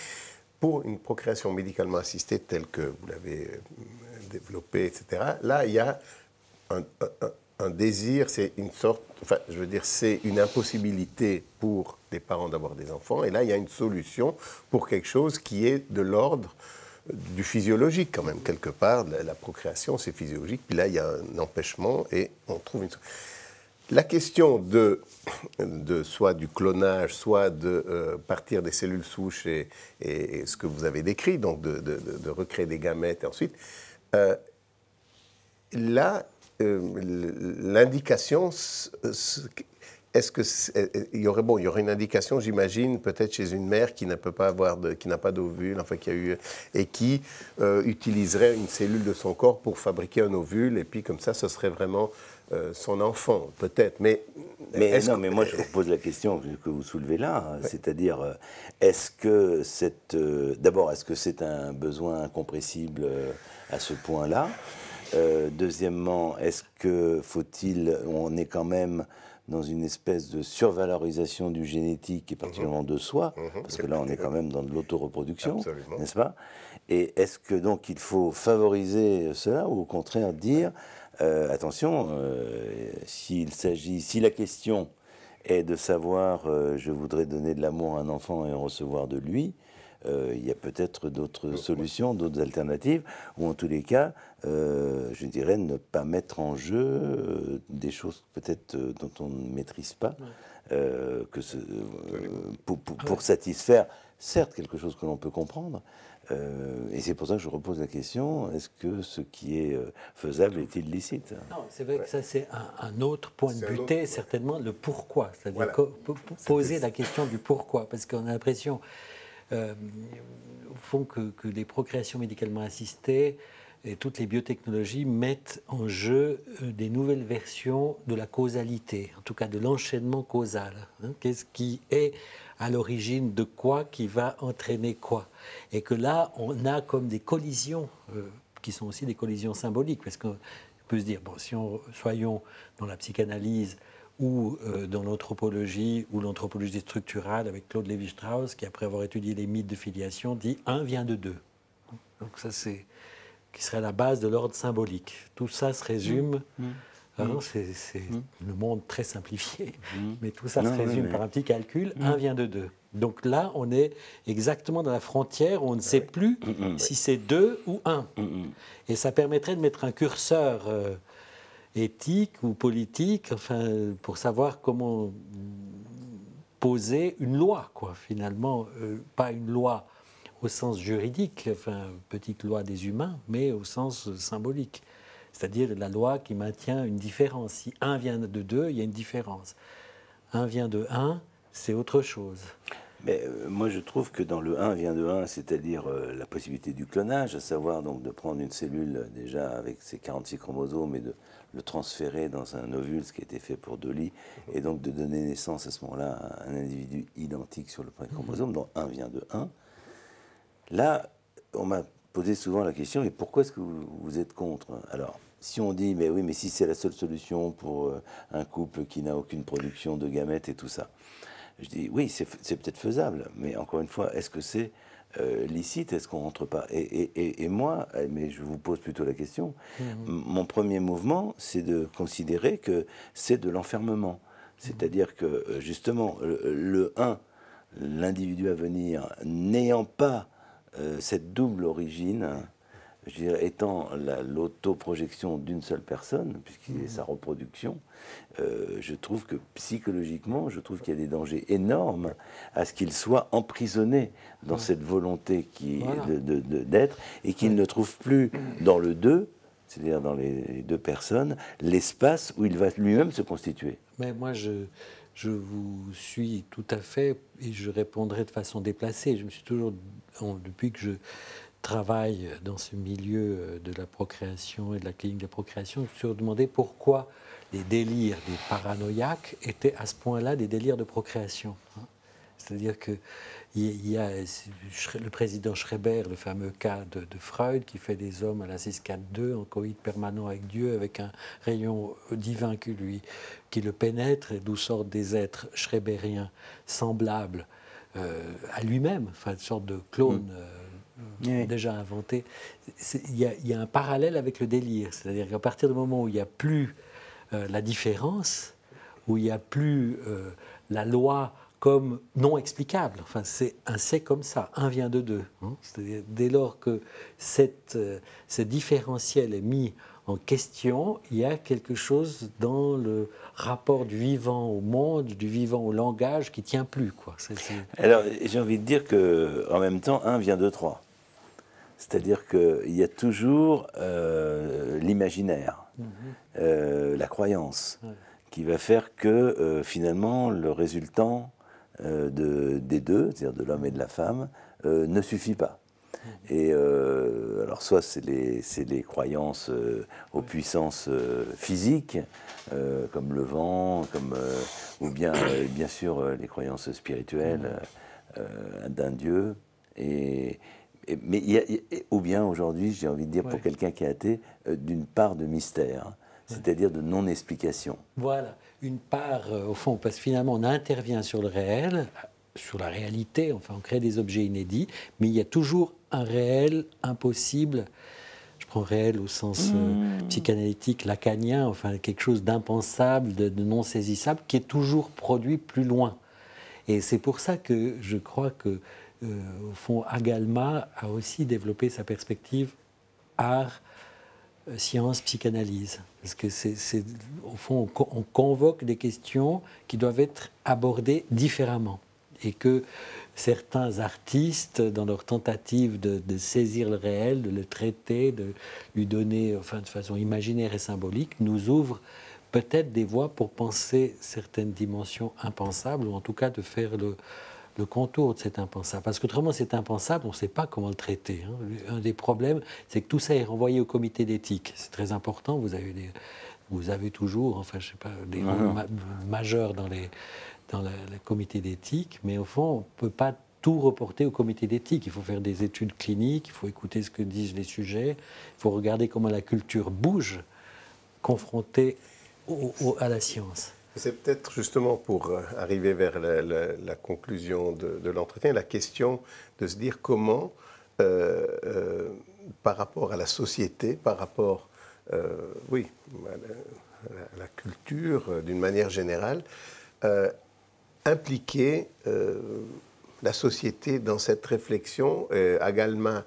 pour une procréation médicalement assistée telle que vous l'avez développée, etc., là, il y a un désir, c'est une sorte, enfin, je veux dire, c'est une impossibilité pour les parents d'avoir des enfants. Et là, il y a une solution pour quelque chose qui est de l'ordre du physiologique, quand même, quelque part. La procréation, c'est physiologique. Puis là, il y a un empêchement et on trouve une solution. La question de soit du clonage, soit de partir des cellules souches et ce que vous avez décrit, donc de recréer des gamètes et ensuite, là, l'indication, est-ce que il y aurait une indication, j'imagine, peut-être chez une mère qui ne peut pas avoir qui n'a pas d'ovule, enfin qui a eu et qui utiliserait une cellule de son corps pour fabriquer un ovule et puis comme ça, ce serait vraiment son enfant, peut-être. Mais non, mais moi je vous pose la question que vous soulevez là, c'est-à-dire est-ce que d'abord est-ce que c'est un besoin incompressible à ce point-là? Deuxièmement, est-ce que on est quand même dans une espèce de survalorisation du génétique et particulièrement de soi, parce que là on est quand même dans de l'autoreproduction, n'est-ce pas? Et est-ce que donc il faut favoriser cela ou au contraire dire attention, si la question est de savoir je voudrais donner de l'amour à un enfant et en recevoir de lui, il y a peut-être d'autres solutions, d'autres alternatives, ou en tous les cas, je dirais ne pas mettre en jeu des choses peut-être dont on ne maîtrise pas, pour satisfaire, certes, quelque chose que l'on peut comprendre, et c'est pour ça que je repose la question, est-ce que ce qui est faisable est illicite? Non, c'est vrai que ça c'est un autre point de butée, certainement, le pourquoi, c'est-à-dire poser la question du pourquoi, parce qu'on a l'impression... au fond que les procréations médicalement assistées et toutes les biotechnologies mettent en jeu des nouvelles versions de la causalité, en tout cas de l'enchaînement causal. Qu'est-ce qui est à l'origine de quoi qui va entraîner quoi? Et que là, on a comme des collisions qui sont aussi des collisions symboliques, parce qu'on peut se dire, bon, si soyons dans la psychanalyse, ou dans l'anthropologie, ou l'anthropologie structurale avec Claude Lévi-Strauss, qui après avoir étudié les mythes de filiation, dit « un vient de deux ». Donc ça, c'est qui serait la base de l'ordre symbolique. Tout ça se résume, c'est le monde très simplifié, mais tout ça se résume par un petit calcul, un vient de deux. Donc là, on est exactement dans la frontière où on ne sait plus si c'est deux ou un. Et ça permettrait de mettre un curseur... éthique ou politique, enfin, pour savoir comment poser une loi, quoi, finalement, pas une loi au sens juridique, enfin, petite loi des humains, mais au sens symbolique. C'est-à-dire la loi qui maintient une différence. Si 1 vient de 2, il y a une différence. 1 vient de 1, c'est autre chose. Mais moi, je trouve que dans le 1 vient de 1, c'est-à-dire la possibilité du clonage, à savoir donc de prendre une cellule déjà avec ses 46 chromosomes et de le transférer dans un ovule, ce qui a été fait pour Dolly, et donc de donner naissance à ce moment-là à un individu identique sur le premier chromosome, dont 1 vient de 1. Là, on m'a posé souvent la question, mais pourquoi est-ce que vous êtes contre? Alors, si on dit, mais oui, mais si c'est la seule solution pour un couple qui n'a aucune production de gamètes et tout ça, je dis, oui, c'est peut-être faisable, mais encore une fois, est-ce que c'est licite? Est-ce qu'on rentre pas? Et moi, mais je vous pose plutôt la question, mon premier mouvement, c'est de considérer que c'est de l'enfermement. C'est-à-dire que, justement, le 1, l'individu à venir, n'ayant pas cette double origine, je dirais, étant l'autoprojection d'une seule personne, puisqu'il est sa reproduction, je trouve que psychologiquement, je trouve qu'il y a des dangers énormes à ce qu'il soit emprisonné dans cette volonté d'être, et qu'il ne trouve plus dans le 2, c'est-à-dire dans les 2 personnes, l'espace où il va lui-même se constituer. Mais moi, je vous suis tout à fait, et je répondrai de façon déplacée. Je me suis toujours, depuis que je travaille dans ce milieu de la procréation et de la clinique de procréation, je me suis toujours demandé pourquoi les délires des paranoïaques étaient à ce point-là des délires de procréation. C'est-à-dire qu'il y a le président Schreiber, le fameux cas de Freud, qui fait des hommes à la 6-4-2 en coït permanent avec Dieu, avec un rayon divin qui le pénètre, et d'où sortent des êtres schreiberiens semblables à lui-même, enfin une sorte de clone déjà inventé. Il y a un parallèle avec le délire, c'est-à-dire qu'à partir du moment où il n'y a plus la différence, où il n'y a plus la loi comme non explicable. Enfin, c'est comme ça. 1 vient de 2. Hein. C'est-à-dire, dès lors que ce différentiel est mis en question, il y a quelque chose dans le rapport du vivant au monde, du vivant au langage qui ne tient plus, quoi. Alors, j'ai envie de dire qu'en même temps, 1 vient de 3. C'est-à-dire qu'il y a toujours l'imaginaire, la croyance, qui va faire que finalement le résultant des 2, c'est-à-dire de l'homme et de la femme, ne suffit pas. Et alors soit c'est les croyances aux puissances physiques, comme le vent, ou bien bien sûr les croyances spirituelles d'un dieu, ou bien aujourd'hui, j'ai envie de dire, pour quelqu'un qui est athée, d'une part de mystère, c'est-à-dire de non-explication. Voilà, une part, au fond, parce que finalement, on intervient sur le réel, sur la réalité, enfin, on crée des objets inédits, mais il y a toujours un réel impossible. Je prends réel au sens psychanalytique, lacanien, enfin, quelque chose d'impensable, de non saisissable, qui est toujours produit plus loin. Et c'est pour ça que je crois que au fond, Agalma a aussi développé sa perspective art, science, psychanalyse. Parce que au fond, on convoque des questions qui doivent être abordées différemment. Et que certains artistes, dans leur tentative de saisir le réel, de le traiter, de lui donner, enfin, de façon imaginaire et symbolique, nous ouvrent peut-être des voies pour penser certaines dimensions impensables, ou en tout cas de faire le contour de cet impensable. Parce qu'autrement, c'est impensable, on ne sait pas comment le traiter. Hein. Un des problèmes, c'est que tout ça est renvoyé au comité d'éthique. C'est très important, vous avez toujours, enfin, je sais pas, des rôles majeurs dans le comité d'éthique, mais au fond, on ne peut pas tout reporter au comité d'éthique. Il faut faire des études cliniques, il faut écouter ce que disent les sujets, il faut regarder comment la culture bouge, confrontée à la science. C'est peut-être justement pour arriver vers la conclusion de l'entretien, la question de se dire comment, par rapport à la société, par rapport à la culture d'une manière générale, impliquer la société dans cette réflexion. Agalma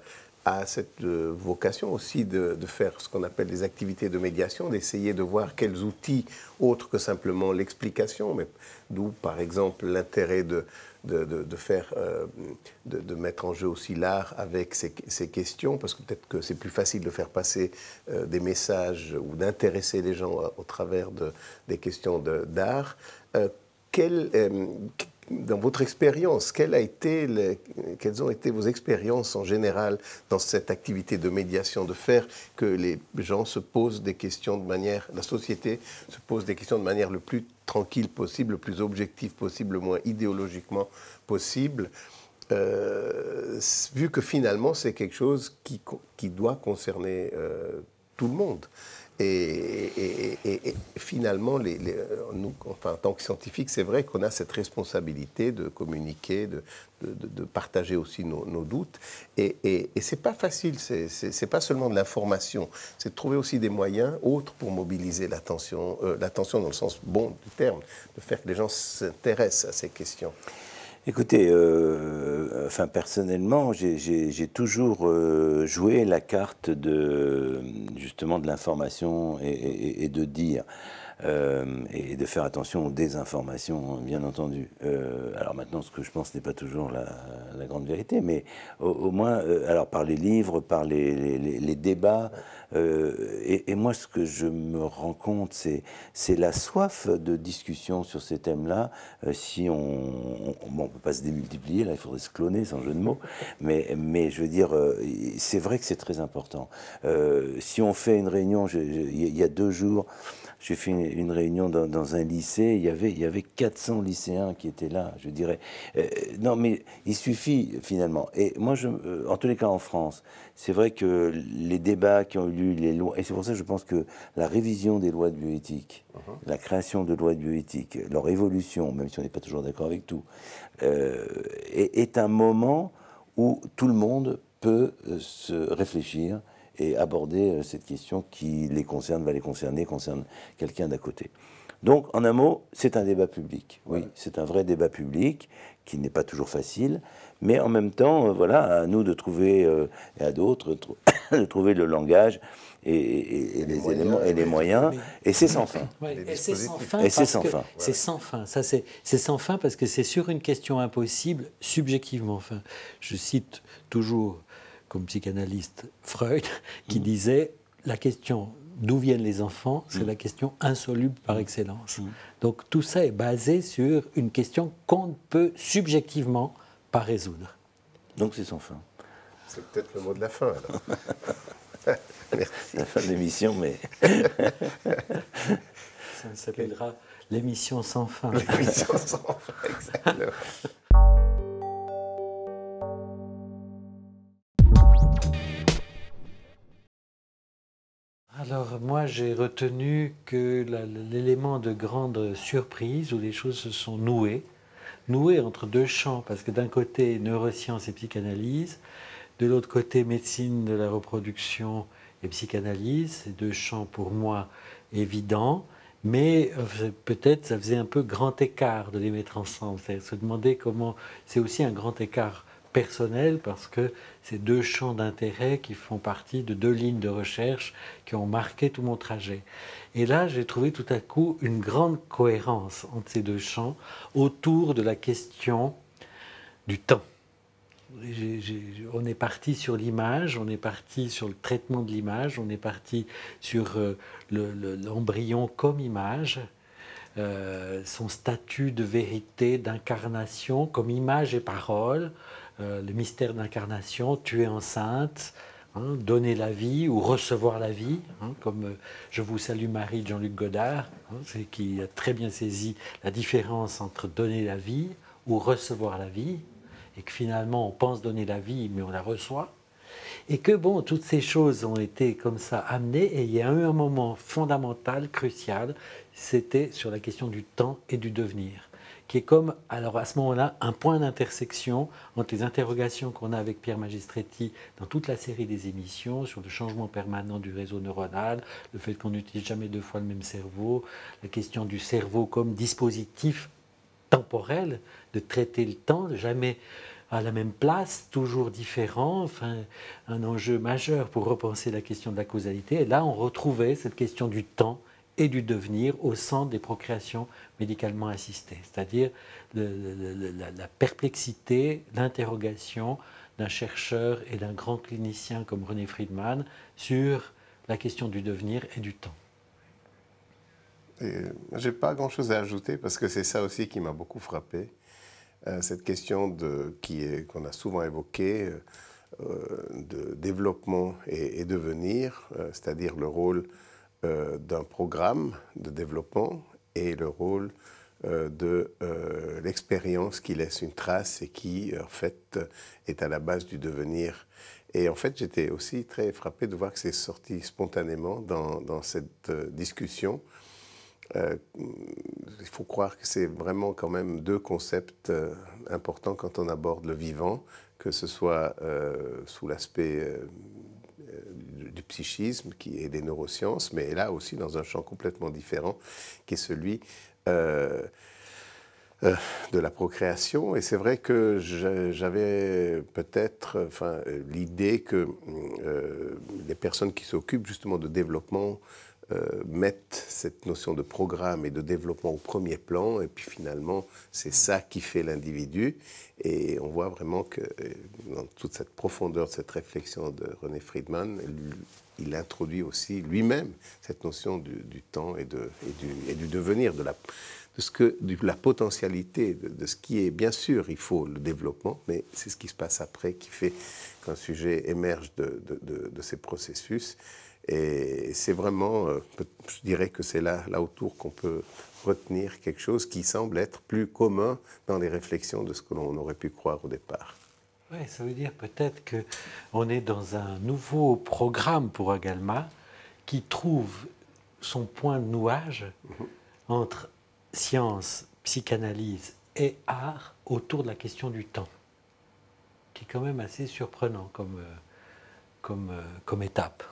a cette vocation aussi de faire ce qu'on appelle des activités de médiation, d'essayer de voir quels outils, autres que simplement l'explication, mais d'où par exemple l'intérêt de mettre en jeu aussi l'art avec ces questions, parce que peut-être que c'est plus facile de faire passer des messages ou d'intéresser les gens au travers des questions d'art. Dans votre expérience, quelles ont été vos expériences en général dans cette activité de médiation, de faire que les gens se posent des questions la société se pose des questions de manière le plus tranquille possible, le plus objective possible, le moins idéologiquement possible, vu que finalement c'est quelque chose qui doit concerner tout le monde. Et finalement, nous, enfin, en tant que scientifiques, c'est vrai qu'on a cette responsabilité de communiquer, de partager aussi nos doutes. Et c'est pas facile, c'est pas seulement de l'information, c'est de trouver aussi des moyens autres pour mobiliser l'attention dans le sens bon du terme, de faire que les gens s'intéressent à ces questions. Écoutez, enfin, personnellement, j'ai toujours joué la carte justement de l'information et de dire, et de faire attention aux désinformations, bien entendu. Alors maintenant, ce que je pense n'est pas toujours la grande vérité, mais au moins, alors par les livres, par les débats, et moi, ce que je me rends compte, c'est la soif de discussion sur ces thèmes-là. Si on peut pas se démultiplier, là, il faudrait se cloner, sans jeu de mots, mais je veux dire, c'est vrai que c'est très important. Si on fait une réunion, il y a 2 jours, j'ai fait une réunion dans un lycée, il y avait 400 lycéens qui étaient là, je dirais. Non, mais il suffit, finalement. Et moi, en tous les cas, en France, c'est vrai que les débats qui ont eu lieu, les lois, et c'est pour ça que je pense que la révision des lois de bioéthique, la création de lois de bioéthique, leur évolution, même si on n'est pas toujours d'accord avec tout, est un moment où tout le monde peut se réfléchir et aborder cette question qui les concerne, va les concerner, concerne quelqu'un d'à côté. Donc, en un mot, c'est un débat public. Oui, c'est un vrai débat public qui n'est pas toujours facile, mais en même temps, voilà, à nous de trouver, et à d'autres, de trouver le langage et les éléments et les moyens, et c'est sans fin. Et c'est sans fin. Et c'est sans fin. C'est sans fin. Ça, c'est sans fin parce que c'est sur une question impossible, subjectivement. Enfin, je cite toujours, comme psychanalyste, Freud, qui disait la question d'où viennent les enfants, c'est la question insoluble par excellence. Donc tout ça est basé sur une question qu'on ne peut subjectivement pas résoudre. Donc c'est sans fin. C'est peut-être le mot de la fin, alors. Merci. La fin de l'émission, mais... Ça s'appellera l'émission sans fin. L'émission sans fin, exactement. Alors moi j'ai retenu que l'élément de grande surprise où les choses se sont nouées entre 2 champs, parce que d'un côté neurosciences et psychanalyse, de l'autre côté médecine de la reproduction et psychanalyse, c'est 2 champs pour moi évidents, mais peut-être ça faisait un peu grand écart de les mettre ensemble, c'est-à-dire se demander comment, c'est aussi un grand écart personnel parce que c'est 2 champs d'intérêt qui font partie de 2 lignes de recherche qui ont marqué tout mon trajet. Et là, j'ai trouvé tout à coup une grande cohérence entre ces 2 champs autour de la question du temps. On est parti sur l'image, on est parti sur le traitement de l'image, on est parti sur l'embryon comme image, son statut de vérité, d'incarnation comme image et parole, le mystère d'incarnation, tuer enceinte, donner la vie ou recevoir la vie, comme Je vous salue Marie de Jean-Luc Godard, qui a très bien saisi la différence entre donner la vie ou recevoir la vie, et que finalement on pense donner la vie mais on la reçoit, et que bon, toutes ces choses ont été comme ça amenées, et il y a eu un moment fondamental, crucial, c'était sur la question du temps et du devenir, qui est comme, alors à ce moment-là, un point d'intersection entre les interrogations qu'on a avec Pierre Magistretti dans toute la série des émissions sur le changement permanent du réseau neuronal, le fait qu'on n'utilise jamais 2 fois le même cerveau, la question du cerveau comme dispositif temporel, de traiter le temps, de jamais à la même place, toujours différent, enfin, un enjeu majeur pour repenser la question de la causalité. Et là, on retrouvait cette question du temps et du devenir au centre des procréations médicalement assistées, c'est-à-dire la perplexité, l'interrogation d'un chercheur et d'un grand clinicien comme René Friedman sur la question du devenir et du temps. Je n'ai pas grand-chose à ajouter parce que c'est ça aussi qui m'a beaucoup frappé. Cette question qu'on a souvent évoquée de développement et devenir, c'est-à-dire le rôle d'un programme de développement et le rôle de l'expérience qui laisse une trace et qui, en fait, est à la base du devenir. Et en fait, j'étais aussi très frappé de voir que c'est sorti spontanément dans cette discussion. Il faut croire que c'est vraiment quand même deux concepts importants quand on aborde le vivant, que ce soit sous l'aspect du psychisme et des neurosciences, mais là aussi dans un champ complètement différent, qui est celui de la procréation. Et c'est vrai que j'avais peut-être l'idée que les personnes qui s'occupent justement de développement mettent cette notion de programme et de développement au premier plan, et puis finalement, c'est ça qui fait l'individu. Et on voit vraiment que dans toute cette profondeur de cette réflexion de René Friedman, il introduit aussi lui-même cette notion du temps et du devenir, de la potentialité, de ce qui est, bien sûr, il faut le développement, mais c'est ce qui se passe après qui fait qu'un sujet émerge de ces processus. Et c'est vraiment, je dirais que c'est là autour qu'on peut retenir quelque chose qui semble être plus commun dans les réflexions de ce que l'on aurait pu croire au départ. Oui, ça veut dire peut-être qu'on est dans un nouveau programme pour Agalma qui trouve son point de nouage entre science, psychanalyse et art autour de la question du temps, qui est quand même assez surprenant comme étape.